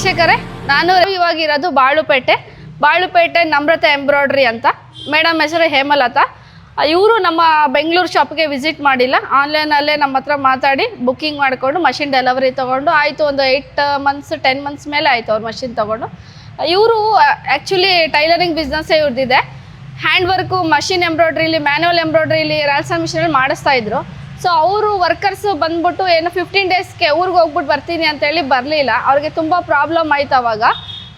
ವೀಕ್ಷಕರೇ, ನಾನು ಇವಾಗಿರೋದು ಬಾಳುಪೇಟೆ ನಮ್ರತೆ ಎಂಬ್ರಾಯ್ಡ್ರಿ ಅಂತ. ಮೇಡಮ್ ಹೆಸರು ಹೇಮಲತಾ. ಇವರು ನಮ್ಮ ಬೆಂಗಳೂರು ಶಾಪ್ಗೆ ವಿಸಿಟ್ ಮಾಡಿಲ್ಲ, ಆನ್ಲೈನಲ್ಲೇ ನಮ್ಮ ಹತ್ರ ಮಾತಾಡಿ ಬುಕ್ಕಿಂಗ್ ಮಾಡಿಕೊಂಡು ಮಷಿನ್ ಡೆಲಿವರಿ ತೊಗೊಂಡು ಆಯಿತು. ಒಂದು 8 ಮಂತ್ಸ್ 10 ಮಂತ್ಸ್ ಮೇಲೆ ಆಯಿತು ಅವ್ರು ಮಷಿನ್ ತೊಗೊಂಡು. ಇವರು ಆ್ಯಕ್ಚುಲಿ ಟೈಲರಿಂಗ್ ಬಿಸ್ನೆಸ್ಸೇ ಇವ್ರದ್ದಿದೆ. ಹ್ಯಾಂಡ್ ವರ್ಕು, ಮಷಿನ್ ಎಂಬ್ರಾಯ್ಡ್ರಿಲಿ, ಮ್ಯಾನ್ಯುವಲ್ ಎಂಬ್ರಾಯ್ಡ್ರಿಲಿ, ರಾಲ್ಸನ್ ಮಿಷಿನಲ್ಲಿ ಮಾಡಿಸ್ತಾಯಿದ್ರು. ಸೊ ಅವರು ವರ್ಕರ್ಸ್ ಬಂದ್ಬಿಟ್ಟು ಏನು 15 ಡೇಸ್ಗೆ ಊರಿಗೆ ಹೋಗ್ಬಿಟ್ಟು ಬರ್ತೀನಿ ಅಂತೇಳಿ ಬರಲಿಲ್ಲ. ಅವ್ರಿಗೆ ತುಂಬ ಪ್ರಾಬ್ಲಮ್ ಆಯ್ತು ಅವಾಗ.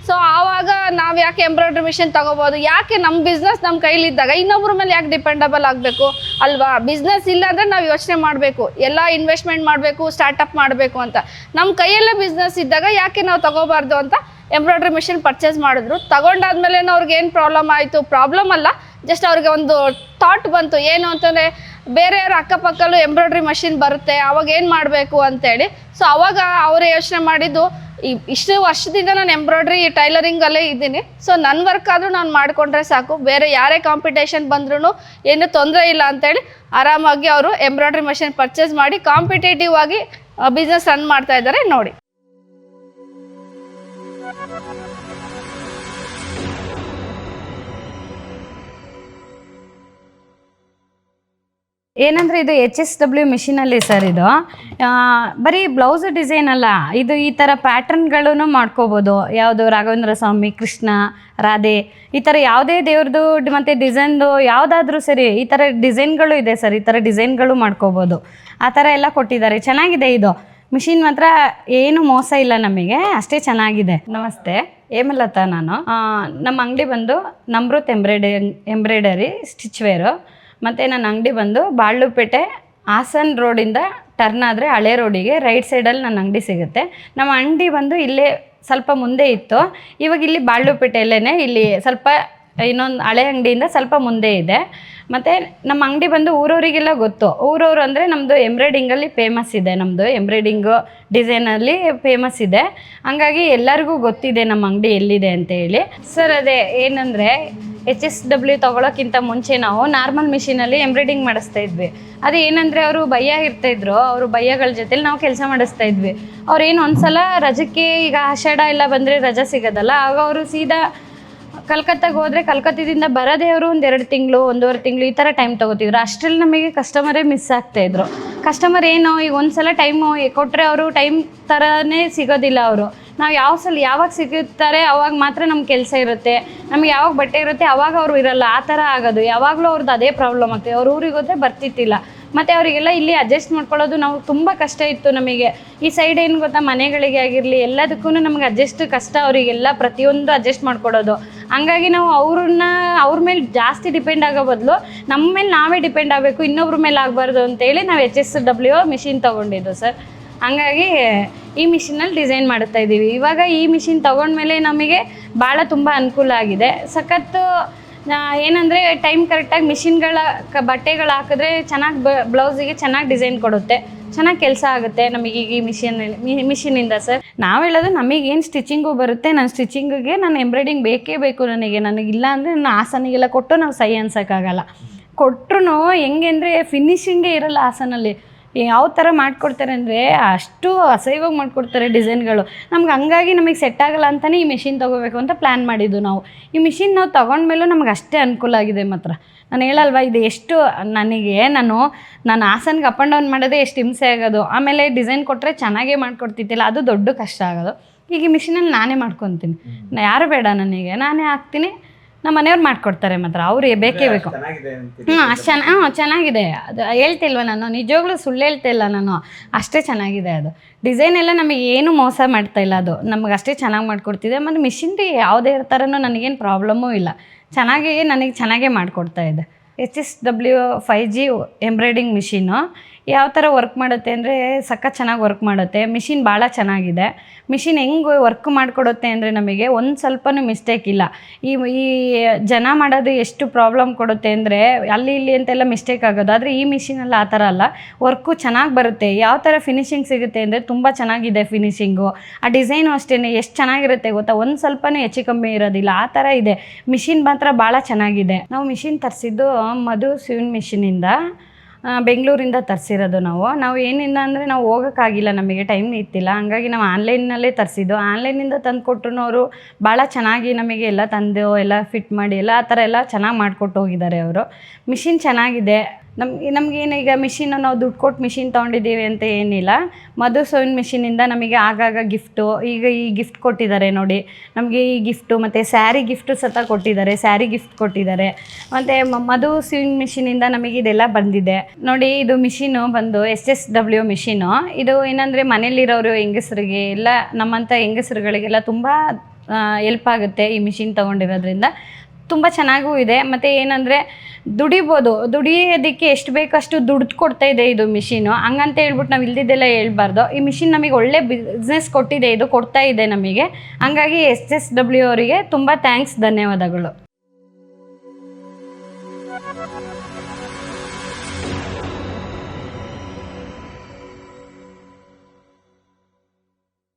ಸೊ ಆವಾಗ ನಾವು ಯಾಕೆ ಎಂಬ್ರಾಯ್ಡ್ರಿ ಮಿಷಿನ್ ತೊಗೋಬೋದು, ಯಾಕೆ ನಮ್ಮ ಬಿಸ್ನೆಸ್ ನಮ್ಮ ಕೈಲಿದ್ದಾಗ ಇನ್ನೊಬ್ಬರ ಮೇಲೆ ಯಾಕೆ ಡಿಪೆಂಡಬಲ್ ಆಗಬೇಕು ಅಲ್ವಾ? ಬಿಸ್ನೆಸ್ ಇಲ್ಲ ಅಂದರೆ ನಾವು ಯೋಚನೆ ಮಾಡಬೇಕು, ಎಲ್ಲ ಇನ್ವೆಸ್ಟ್ಮೆಂಟ್ ಮಾಡಬೇಕು, ಸ್ಟಾರ್ಟಪ್ ಮಾಡಬೇಕು ಅಂತ. ನಮ್ಮ ಕೈಯಲ್ಲೇ ಬಿಸ್ನೆಸ್ ಇದ್ದಾಗ ಯಾಕೆ ನಾವು ತೊಗೋಬಾರ್ದು ಅಂತ ಎಂಬ್ರಾಯ್ಡ್ರಿ ಮಿಷಿನ್ ಪರ್ಚೇಸ್ ಮಾಡಿದ್ರು. ತೊಗೊಂಡಾದ್ಮೇಲೆ ಅವ್ರಿಗೆ ಏನು ಪ್ರಾಬ್ಲಮ್ ಆಯಿತು, ಪ್ರಾಬ್ಲಮ್ ಅಲ್ಲ, ಜಸ್ಟ್ ಅವ್ರಿಗೆ ಒಂದು ಥಾಟ್ ಬಂತು, ಏನು ಅಂತಂದರೆ ಬೇರೆಯವ್ರ ಅಕ್ಕಪಕ್ಕಲ್ಲೂ ಎಂಬ್ರಾಯ್ಡ್ರಿ ಮಷಿನ್ ಬರುತ್ತೆ, ಅವಾಗ ಏನು ಮಾಡಬೇಕು ಅಂತೇಳಿ. ಸೊ ಅವಾಗ ಅವರೇ ಯೋಚನೆ ಮಾಡಿದ್ದು, ಇಷ್ಟು ವರ್ಷದಿಂದ ನಾನು ಎಂಬ್ರಾಯ್ಡ್ರಿ ಟೈಲರಿಂಗಲ್ಲೇ ಇದ್ದೀನಿ, ಸೊ ನನ್ನ ವರ್ಕ್ ಆದರೂ ನಾನು ಮಾಡಿಕೊಂಡ್ರೆ ಸಾಕು, ಬೇರೆ ಯಾರೇ ಕಾಂಪಿಟೇಷನ್ ಬಂದ್ರೂ ಏನೂ ತೊಂದರೆ ಇಲ್ಲ ಅಂತೇಳಿ ಆರಾಮಾಗಿ ಅವರು ಎಂಬ್ರಾಯ್ಡ್ರಿ ಮಷಿನ್ ಪರ್ಚೇಸ್ ಮಾಡಿ ಕಾಂಪಿಟೇಟಿವ್ ಆಗಿ ಬಿಸ್ನೆಸ್ ರನ್ ಮಾಡ್ತಾ ಇದ್ದಾರೆ ನೋಡಿ. ಏನಂದರೆ ಇದು HSW ಮಿಷಿನಲ್ಲಿ ಸರ್. ಇದು ಬರೀ ಬ್ಲೌಸ್ ಡಿಸೈನ್ ಅಲ್ಲ, ಇದು ಈ ಥರ ಪ್ಯಾಟ್ರನ್ಗಳೂ ಮಾಡ್ಕೋಬೋದು. ಯಾವುದು ರಾಘವೇಂದ್ರ ಸ್ವಾಮಿ, ಕೃಷ್ಣ, ರಾಧೆ, ಈ ಥರ ಯಾವುದೇ ದೇವ್ರದ್ದು ಮತ್ತು ಡಿಸೈನ್ದು ಯಾವುದಾದ್ರೂ ಸರಿ, ಈ ಥರ ಡಿಸೈನ್ಗಳು ಇದೆ ಸರ್. ಈ ಥರ ಡಿಸೈನ್ಗಳು ಮಾಡ್ಕೋಬೋದು. ಆ ಥರ ಎಲ್ಲ ಕೊಟ್ಟಿದ್ದಾರೆ. ಚೆನ್ನಾಗಿದೆ ಇದು ಮಿಷಿನ್, ಮಾತ್ರ ಏನು ಮೋಸ ಇಲ್ಲ ನಮಗೆ, ಅಷ್ಟೇ ಚೆನ್ನಾಗಿದೆ. ನಮಸ್ತೆ, ಹೇಮಲತಾ ನಾನು. ನಮ್ಮ ಅಂಗಡಿ ಬಂದು ನಮ್ರತ್ ಎಂಬ್ರಾಯ್ಡರಿ ಸ್ಟಿಚ್ ವೇರು. ಮತ್ತು ನನ್ನ ಅಂಗಡಿ ಬಂದು ಬಾಳುಪೇಟೆ ಹಾಸನ್ ರೋಡಿಂದ ಟರ್ನ್ ಆದರೆ ಹಳೆ ರೋಡಿಗೆ ರೈಟ್ ಸೈಡಲ್ಲಿ ನನ್ನ ಅಂಗಡಿ ಸಿಗುತ್ತೆ. ನಮ್ಮ ಅಂಗಡಿ ಬಂದು ಇಲ್ಲೇ ಸ್ವಲ್ಪ ಮುಂದೆ ಇತ್ತು, ಇವಾಗ ಇಲ್ಲಿ ಬಾಳುಪೇಟೆಯಲ್ಲೇ ಇಲ್ಲಿ ಸ್ವಲ್ಪ ಇನ್ನೊಂದು ಹಳೆ ಅಂಗಡಿಯಿಂದ ಸ್ವಲ್ಪ ಮುಂದೆ ಇದೆ. ಮತ್ತು ನಮ್ಮ ಅಂಗಡಿ ಬಂದು ಊರವರಿಗೆಲ್ಲ ಗೊತ್ತು. ಊರವರು ಅಂದರೆ ನಮ್ಮದು ಎಂಬ್ರಾಯ್ಡಿಂಗಲ್ಲಿ ಫೇಮಸ್ ಇದೆ, ನಮ್ಮದು ಎಂಬ್ರಾಯ್ಡಿಂಗು ಡಿಸೈನಲ್ಲಿ ಫೇಮಸ್ ಇದೆ. ಹಂಗಾಗಿ ಎಲ್ಲರಿಗೂ ಗೊತ್ತಿದೆ ನಮ್ಮ ಅಂಗಡಿ ಎಲ್ಲಿದೆ ಅಂತೇಳಿ. ಸರ್ ಅದೇ ಏನಂದರೆ HSW ತೊಗೊಳೋಕ್ಕಿಂತ ಮುಂಚೆ ನಾವು ನಾರ್ಮಲ್ ಮಿಷಿನಲ್ಲಿ ಎಂಬ್ರಾಯ್ಡಿಂಗ್ ಮಾಡಿಸ್ತಾ ಇದ್ವಿ. ಅದು ಏನಂದರೆ ಅವರು ಭಯ್ಯ ಇರ್ತಾಯಿದ್ರು, ಅವರು ಭಯ್ಯಗಳ ಜೊತೆಲಿ ನಾವು ಕೆಲಸ ಮಾಡಿಸ್ತಾ ಇದ್ವಿ. ಅವ್ರೇನು ಒಂದ್ಸಲ ರಜಕ್ಕೆ, ಈಗ ಆಷಾಢ ಎಲ್ಲ ಬಂದರೆ ರಜೆ ಸಿಗೋದಲ್ಲ, ಆಗ ಅವರು ಸೀದಾ ಕಲ್ಕತ್ತಾಗೆ ಹೋದರೆ ಕಲ್ಕತ್ತಾದಿಂದ ಬರೋದೇ ಅವರು 1-2 ತಿಂಗಳು 1.5 ತಿಂಗಳು ಈ ಥರ ಟೈಮ್ ತೊಗೋತಿದ್ರು. ಅಷ್ಟರಲ್ಲಿ ನಮಗೆ ಕಸ್ಟಮರೇ ಮಿಸ್ ಆಗ್ತಾಯಿದ್ರು. ಕಸ್ಟಮರ್ ಏನು ಈಗ ಒಂದು ಸಲ ಟೈಮು ಕೊಟ್ಟರೆ ಅವರು ಟೈಮ್ ಥರನೇ ಸಿಗೋದಿಲ್ಲ. ಅವರು ನಾವು ಯಾವಾಗ ಸಿಗುತ್ತಾರೆ ಅವಾಗ ಮಾತ್ರ ನಮ್ಮ ಕೆಲಸ ಇರುತ್ತೆ, ನಮ್ಗೆ ಯಾವಾಗ ಬಟ್ಟೆ ಇರುತ್ತೆ ಅವಾಗ ಅವರು ಇರಲ್ಲ. ಆ ಥರ ಆಗೋದು. ಯಾವಾಗಲೂ ಅವ್ರದ್ದು ಅದೇ ಪ್ರಾಬ್ಲಮ್ ಆಗ್ತದೆ. ಅವ್ರ ಊರಿಗೆ ಹೋದರೆ ಬರ್ತಿತ್ತಿಲ್ಲ. ಮತ್ತು ಅವರಿಗೆಲ್ಲ ಇಲ್ಲಿ ಅಡ್ಜಸ್ಟ್ ಮಾಡ್ಕೊಳ್ಳೋದು ನಾವು ತುಂಬ ಕಷ್ಟ ಇತ್ತು ನಮಗೆ. ಈ ಸೈಡ್ ಏನು ಗೊತ್ತಾ, ಮನೆಗಳಿಗೆ ಆಗಿರಲಿ ಎಲ್ಲದಕ್ಕೂ ನಮ್ಗೆ ಅಡ್ಜಸ್ಟ್ ಕಷ್ಟ. ಅವರಿಗೆಲ್ಲ ಪ್ರತಿಯೊಂದು ಅಡ್ಜಸ್ಟ್ ಮಾಡ್ಕೊಡೋದು. ಹಂಗಾಗಿ ನಾವು ಅವ್ರ ಮೇಲೆ ಜಾಸ್ತಿ ಡಿಪೆಂಡ್ ಆಗೋ ಬದಲು ನಮ್ಮ ಮೇಲೆ ನಾವೇ ಡಿಪೆಂಡ್ ಆಗಬೇಕು, ಇನ್ನೊಬ್ರ ಮೇಲೆ ಆಗಬಾರ್ದು ಅಂತೇಳಿ ನಾವು HSW ಮಿಷಿನ್ ತೊಗೊಂಡಿದ್ದು ಸರ್. ಹಂಗಾಗಿ ಈ ಮಿಷಿನಲ್ಲಿ ಡಿಸೈನ್ ಮಾಡ್ತಾ ಇದ್ದೀವಿ. ಇವಾಗ ಈ ಮಿಷಿನ್ ತೊಗೊಂಡ್ಮೇಲೆ ನಮಗೆ ಭಾಳ ತುಂಬ ಅನುಕೂಲ ಆಗಿದೆ. ಸಖತ್ತು ಏನಂದರೆ ಟೈಮ್ ಕರೆಕ್ಟಾಗಿ ಮಿಷಿನ್ಗಳ ಬಟ್ಟೆಗಳು ಹಾಕಿದ್ರೆ ಚೆನ್ನಾಗಿ ಬ್ಲೌಸಿಗೆ ಚೆನ್ನಾಗಿ ಡಿಸೈನ್ ಕೊಡುತ್ತೆ, ಚೆನ್ನಾಗಿ ಕೆಲಸ ಆಗುತ್ತೆ ನಮಗೆ ಈ ಮಿಷಿನಿಂದ ಸರ್. ನಾವು ಹೇಳೋದು ನಮಗೇನು ಸ್ಟಿಚಿಂಗು ಬರುತ್ತೆ, ನನ್ನ ಸ್ಟಿಚಿಂಗಿಗೆ ನಾನು ಎಂಬ್ರಾಯ್ಡಿಂಗ್ ಬೇಕೇ ಬೇಕು ನನಗಿಲ್ಲ ಅಂದರೆ ನನ್ನ ಹಾಸನಿಗೆಲ್ಲ ಕೊಟ್ಟು ನಾವು ಸೈ ಅನ್ಸೋಕ್ಕಾಗಲ್ಲ. ಕೊಟ್ಟರು ಹೆಂಗೆ ಅಂದರೆ ಫಿನಿಶಿಂಗೇ ಇರೋಲ್ಲ ಹಾಸನಲ್ಲಿ. ಯಾವ ಥರ ಮಾಡಿಕೊಡ್ತಾರೆ ಅಂದರೆ ಅಷ್ಟು ಅಸಹ್ಯವಾಗಿ ಮಾಡಿಕೊಡ್ತಾರೆ ಡಿಸೈನ್ಗಳು. ನಮ್ಗೆ ಹಂಗಾಗಿ ನಮಗೆ ಸೆಟ್ ಆಗಲ್ಲ ಅಂತಲೇ ಈ ಮಿಷಿನ್ ತೊಗೋಬೇಕು ಅಂತ ಪ್ಲ್ಯಾನ್ ಮಾಡಿದ್ದು ನಾವು. ಈ ಮಿಷಿನ್ ನಾವು ತೊಗೊಂಡ್ಮೇಲೂ ನಮ್ಗೆ ಅಷ್ಟೇ ಅನುಕೂಲ ಆಗಿದೆ ಮಾತ್ರ. ನಾನು ಹೇಳಲ್ವ, ಇದು ಎಷ್ಟು ನನಗೆ ನಾನು ಹಾಸನ್ಗೆ ಅಪ್ ಆ್ಯಂಡ್ ಡೌನ್ ಮಾಡೋದೇ ಎಷ್ಟು ಹಿಂಸೆ ಆಗೋದು. ಆಮೇಲೆ ಡಿಸೈನ್ ಕೊಟ್ಟರೆ ಚೆನ್ನಾಗೇ ಮಾಡಿಕೊಡ್ತಿದ್ದಿಲ್ಲ, ಅದು ದೊಡ್ಡ ಕಷ್ಟ ಆಗೋದು. ಈಗ ಈ ಮಿಷಿನಲ್ಲಿ ನಾನೇ ಮಾಡ್ಕೊತೀನಿ, ಯಾರು ಬೇಡ ನನಗೆ, ನಾನೇ ಹಾಕ್ತೀನಿ, ನಮ್ಮ ಮನೆಯವ್ರು ಮಾಡಿಕೊಡ್ತಾರೆ ಮಾತ್ರ. ಅವ್ರು ಬೇಕೇ ಬೇಕು. ಅಷ್ಟು ಚೆನ್ನಾಗಿದೆ. ಅದು ಹೇಳ್ತಿಲ್ವ ನಾನು, ನಿಜವಾಗ್ಲೂ ಸುಳ್ಳು ಹೇಳ್ತಿಲ್ಲ ನಾನು, ಅಷ್ಟೇ ಚೆನ್ನಾಗಿದೆ ಅದು. ಡಿಸೈನ್ ಎಲ್ಲ ನಮಗೆ ಏನು ಮೋಸ ಮಾಡ್ತಾಯಿಲ್ಲ, ಅದು ನಮಗೆ ಅಷ್ಟೇ ಚೆನ್ನಾಗಿ ಮಾಡಿಕೊಡ್ತಿದೆ. ಮತ್ತು ಮಿಷಿನ್ದು ಯಾವುದೇ ಥರನೂ ನನಗೇನು ಪ್ರಾಬ್ಲಮ್ಮೂ ಇಲ್ಲ, ನನಗೆ ಚೆನ್ನಾಗೇ ಮಾಡಿಕೊಡ್ತಾ ಇದೆ. HSW 5G ಎಂಬ್ರಾಯ್ಡಿಂಗ್ ಮಿಷಿನು ಯಾವ ಥರ ವರ್ಕ್ ಮಾಡುತ್ತೆ ಅಂದರೆ ಸಖತ್ ಚೆನ್ನಾಗಿ ವರ್ಕ್ ಮಾಡುತ್ತೆ. ಮಿಷಿನ್ ಭಾಳ ಚೆನ್ನಾಗಿದೆ. ಮಿಷಿನ್ ಹೆಂಗೆ ವರ್ಕ್ ಮಾಡಿಕೊಡುತ್ತೆ ಅಂದರೆ ನಮಗೆ ಒಂದು ಸ್ವಲ್ಪನೂ ಮಿಸ್ಟೇಕ್ ಇಲ್ಲ. ಈ ಜನ ಮಾಡೋದು ಎಷ್ಟು ಪ್ರಾಬ್ಲಮ್ ಕೊಡುತ್ತೆ ಅಂದರೆ ಅಲ್ಲಿ ಇಲ್ಲಿ ಅಂತೆಲ್ಲ ಮಿಸ್ಟೇಕ್ ಆಗೋದು. ಆದರೆ ಈ ಮಿಷಿನಲ್ಲಿ ಆ ಥರ ಅಲ್ಲ, ವರ್ಕು ಚೆನ್ನಾಗಿ ಬರುತ್ತೆ. ಯಾವ ಥರ ಫಿನಿಶಿಂಗ್ ಸಿಗುತ್ತೆ ಅಂದರೆ ತುಂಬ ಚೆನ್ನಾಗಿದೆ ಫಿನಿಶಿಂಗು. ಆ ಡಿಸೈನು ಅಷ್ಟೇ ಎಷ್ಟು ಚೆನ್ನಾಗಿರುತ್ತೆ ಗೊತ್ತಾ, ಒಂದು ಸ್ವಲ್ಪನೂ ಹೆಚ್ಚು ಕಮ್ಮಿ ಇರೋದಿಲ್ಲ, ಆ ಥರ ಇದೆ. ಮಿಷಿನ್ ಮಾತ್ರ ಭಾಳ ಚೆನ್ನಾಗಿದೆ. ನಾವು ಮಿಷಿನ್ ತರಿಸಿದ್ದು ಮಧು ಸಿವಿನ್ ಮಿಷಿನಿಂದ. ಬೆಂಗಳೂರಿಂದ ತರಿಸಿರೋದು ನಾವು ಏನಿಲ್ಲ ಅಂದರೆ ನಾವು ಹೋಗೋಕ್ಕಾಗಿಲ್ಲ, ನಮಗೆ ಟೈಮ್ ಇತ್ತಿಲ್ಲ. ಹಂಗಾಗಿ ನಾವು ಆನ್ಲೈನ್ನಲ್ಲೇ ತರಿಸಿದ್ದು. ಆನ್ಲೈನಿಂದ ತಂದು ಕೊಟ್ಟರು ಅವರು ಭಾಳ ಚೆನ್ನಾಗಿ ನಮಗೆ ಎಲ್ಲ ತಂದು ಎಲ್ಲ ಫಿಟ್ ಮಾಡಿ ಎಲ್ಲ ಆ ಥರ ಎಲ್ಲ ಚೆನ್ನಾಗಿ ಮಾಡಿಕೊಟ್ಟು ಹೋಗಿದ್ದಾರೆ ಅವರು. ಮಿಷಿನ್ ಚೆನ್ನಾಗಿದೆ. ನಮಗೇನು ಈಗ ಮಿಷಿನ್ನು ನಾವು ದುಡ್ಡು ಕೊಟ್ಟು ಮಿಷಿನ್ ತೊಗೊಂಡಿದ್ದೀವಿ ಅಂತ ಏನಿಲ್ಲ. ಮಧು ಸೋವಿಂಗ್ ಮಿಷಿನಿಂದ ನಮಗೆ ಆಗಾಗ ಗಿಫ್ಟು, ಈಗ ಈ ಗಿಫ್ಟ್ ಕೊಟ್ಟಿದ್ದಾರೆ ನೋಡಿ, ನಮಗೆ ಈ ಗಿಫ್ಟು ಮತ್ತು ಸ್ಯಾರಿ ಗಿಫ್ಟು ಸತ ಕೊಟ್ಟಿದ್ದಾರೆ, ಸ್ಯಾರಿ ಗಿಫ್ಟ್ ಕೊಟ್ಟಿದ್ದಾರೆ. ಮತ್ತು ಮಧು ಸೋವಿಂಗ್ ಮಿಷಿನಿಂದ ನಮಗೆ ಇದೆಲ್ಲ ಬಂದಿದೆ ನೋಡಿ. ಇದು ಮಿಷಿನು ಬಂದು SSW ಮಿಷಿನು. ಇದು ಏನಂದರೆ ಮನೇಲಿರೋರು ಹೆಂಗಸರಿಗೆ ಎಲ್ಲ ನಮ್ಮಂಥ ಹೆಂಗಸರುಗಳಿಗೆಲ್ಲ ತುಂಬ ಹೆಲ್ಪ್ ಆಗುತ್ತೆ ಈ ಮಿಷಿನ್ ತೊಗೊಂಡಿರೋದ್ರಿಂದ. ತುಂಬ ಚೆನ್ನಾಗೂ ಇದೆ. ಮತ್ತು ಏನಂದರೆ ದುಡಿಯೋದಕ್ಕೆ ಎಷ್ಟು ಬೇಕಷ್ಟು ದುಡ್ಡು ಕೊಡ್ತಾ ಇದೆ ಇದು ಮಿಷಿನು. ಹಂಗಂತ ಹೇಳ್ಬಿಟ್ಟು ನಾವು ಇಲ್ದಿದ್ದೆಲ್ಲ ಹೇಳ್ಬಾರ್ದು. ಈ ಮಿಷಿನ್ ನಮಗೆ ಒಳ್ಳೆ ಬಿಸ್ನೆಸ್ ಕೊಟ್ಟಿದೆ, ಇದು ಕೊಡ್ತಾ ಇದೆ ನಮಗೆ. ಹಂಗಾಗಿ SSW ಅವರಿಗೆ ತುಂಬ ಥ್ಯಾಂಕ್ಸ್, ಧನ್ಯವಾದಗಳು.